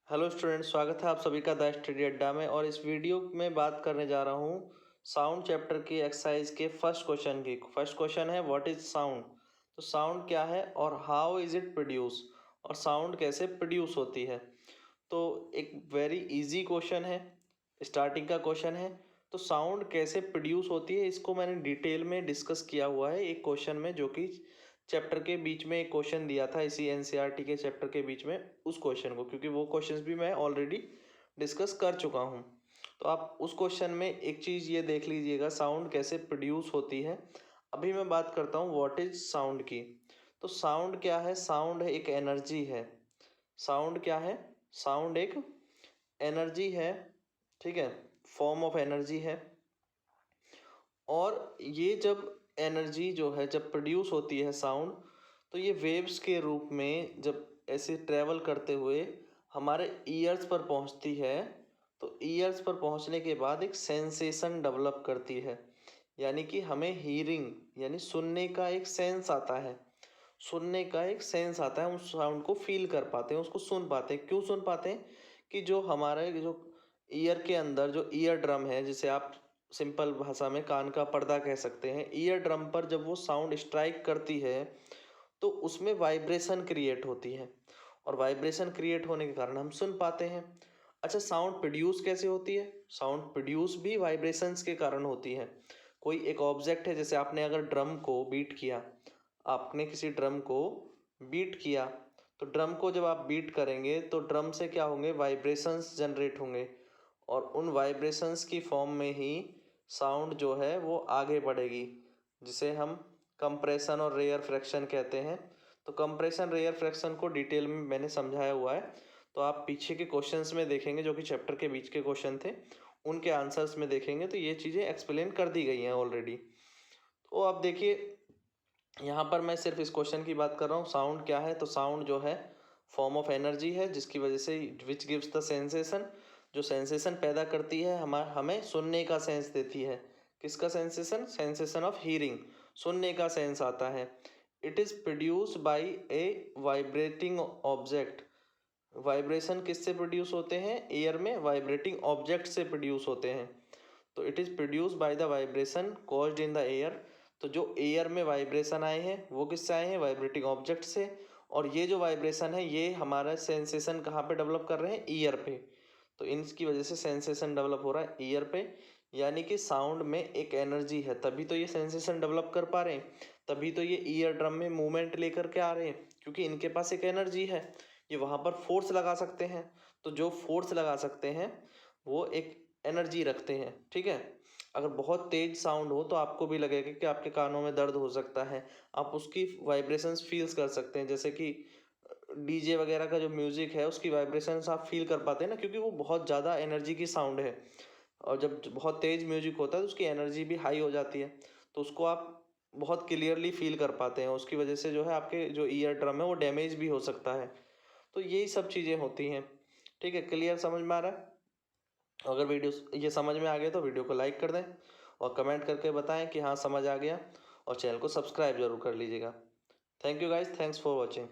Hello student, स्वागत है आप सभी का द स्टडी अड्डा में। और इस वीडियो में बात करने जा रहा हूँ साउंड चैप्टर की एक्सरसाइज के फर्स्ट क्वेश्चन की। फर्स्ट क्वेश्चन है व्हाट इज साउंड। तो साउंड क्या है और हाउ इज इट प्रोड्यूस, और साउंड कैसे प्रोड्यूस होती है। तो एक वेरी इजी क्वेश्चन है, स्टार्टिंग का क्वेश्चन है। तो साउंड कैसे प्रोड्यूस होती है इसको मैंने डिटेल में डिस्कस किया हुआ है एक क्वेश्चन में, जो कि चैप्टर के बीच में एक क्वेश्चन दिया था इसी एनसीईआरटी के चैप्टर के बीच में उस क्वेश्चन को, क्योंकि वो क्वेश्चंस भी मैं ऑलरेडी डिस्कस कर चुका हूँ। तो आप उस क्वेश्चन में एक चीज़ ये देख लीजिएगा, साउंड कैसे प्रोड्यूस होती है। अभी मैं बात करता हूँ व्हाट इज साउंड की। तो साउंड क्या है? साउंड एक एनर्जी है। साउंड क्या है? साउंड एक एनर्जी है, ठीक है, फॉर्म ऑफ एनर्जी है। और ये जब एनर्जी जो है जब प्रोड्यूस होती है साउंड, तो ये वेव्स के रूप में जब ऐसे ट्रेवल करते हुए हमारे ईयर्स पर पहुंचती है, तो ईयर्स पर पहुंचने के बाद एक सेंसेशन डेवलप करती है। यानी कि हमें हीरिंग यानी सुनने का एक सेंस आता है। सुनने का एक सेंस आता है, हम उस साउंड को फील कर पाते हैं, उसको सुन पाते हैं। क्यों सुन पाते हैं? कि जो हमारे जो ईयर के अंदर जो ईयर ड्रम है, जिसे आप सिंपल भाषा में कान का पर्दा कह सकते हैं, ईयर ड्रम पर जब वो साउंड स्ट्राइक करती है तो उसमें वाइब्रेशन क्रिएट होती है, और वाइब्रेशन क्रिएट होने के कारण हम सुन पाते हैं। अच्छा, साउंड प्रोड्यूस कैसे होती है? साउंड प्रोड्यूस भी वाइब्रेशंस के कारण होती है। कोई एक ऑब्जेक्ट है, जैसे आपने अगर ड्रम को बीट किया, आपने किसी ड्रम को बीट किया, तो ड्रम को जब आप बीट करेंगे तो ड्रम से क्या होंगे? वाइब्रेशंस जनरेट होंगे, और उन वाइब्रेशंस की फॉर्म में ही साउंड जो है वो आगे बढ़ेगी, जिसे हम कंप्रेशन और रेयर फ्रैक्शन कहते हैं। तो कंप्रेशन रेयर फ्रैक्शन को डिटेल में मैंने समझाया हुआ है, तो आप पीछे के क्वेश्चंस में देखेंगे जो कि चैप्टर के बीच के क्वेश्चन थे, उनके आंसर्स में देखेंगे तो ये चीज़ें एक्सप्लेन कर दी गई हैं ऑलरेडी। तो आप देखिए, यहाँ पर मैं सिर्फ इस क्वेश्चन की बात कर रहा हूँ। साउंड क्या है? तो साउंड जो है फॉर्म ऑफ एनर्जी है, जिसकी वजह से विच गिव्स द सेंसेशन, जो सेंसेशन पैदा करती है, हमें सुनने का सेंस देती है। किसका सेंसेशन? सेंसेशन ऑफ हीरिंग, सुनने का सेंस आता है। It is produced by A vibrating object. Vibration किससे प्रोड्यूस होते हैं? एयर में वाइब्रेटिंग ऑब्जेक्ट से प्रोड्यूस होते हैं। तो it is produce by the vibration caused in the air. तो जो एयर में वाइब्रेशन आए हैं वो किससे आए हैं? वाइब्रेटिंग ऑब्जेक्ट से। और ये जो वाइब्रेशन है ये हमारा सेंसेशन कहाँ पे डेवलप कर रहे हैं? ईयर पे। तो इनकी वजह से सेंसेशन डेवलप हो रहा है ईयर पे। यानी कि साउंड में एक एनर्जी है, तभी तो ये सेंसेशन डेवलप कर पा रहे हैं, तभी तो ये ईयर ड्रम में मूवमेंट लेकर के आ रहे हैं, क्योंकि इनके पास एक एनर्जी है। ये वहाँ पर फोर्स लगा सकते हैं, तो जो फोर्स लगा सकते हैं वो एक एनर्जी रखते हैं, ठीक है। अगर बहुत तेज साउंड हो तो आपको भी लगेगा कि आपके कानों में दर्द हो सकता है, आप उसकी वाइब्रेशंस फील्स कर सकते हैं। जैसे कि डीजे वगैरह का जो म्यूजिक है उसकी वाइब्रेशंस आप फील कर पाते हैं ना, क्योंकि वो बहुत ज़्यादा एनर्जी की साउंड है। और जब बहुत तेज म्यूजिक होता है तो उसकी एनर्जी भी हाई हो जाती है, तो उसको आप बहुत क्लियरली फील कर पाते हैं। उसकी वजह से जो है आपके जो ईयर ड्रम है वो डैमेज भी हो सकता है। तो यही सब चीज़ें होती हैं, ठीक है। क्लियर समझ में आ रहा है? अगर वीडियो ये समझ में आ गया तो वीडियो को लाइक कर दें और कमेंट करके बताएं कि हाँ समझ आ गया, और चैनल को सब्सक्राइब जरूर कर लीजिएगा। Thank you guys, thanks for watching.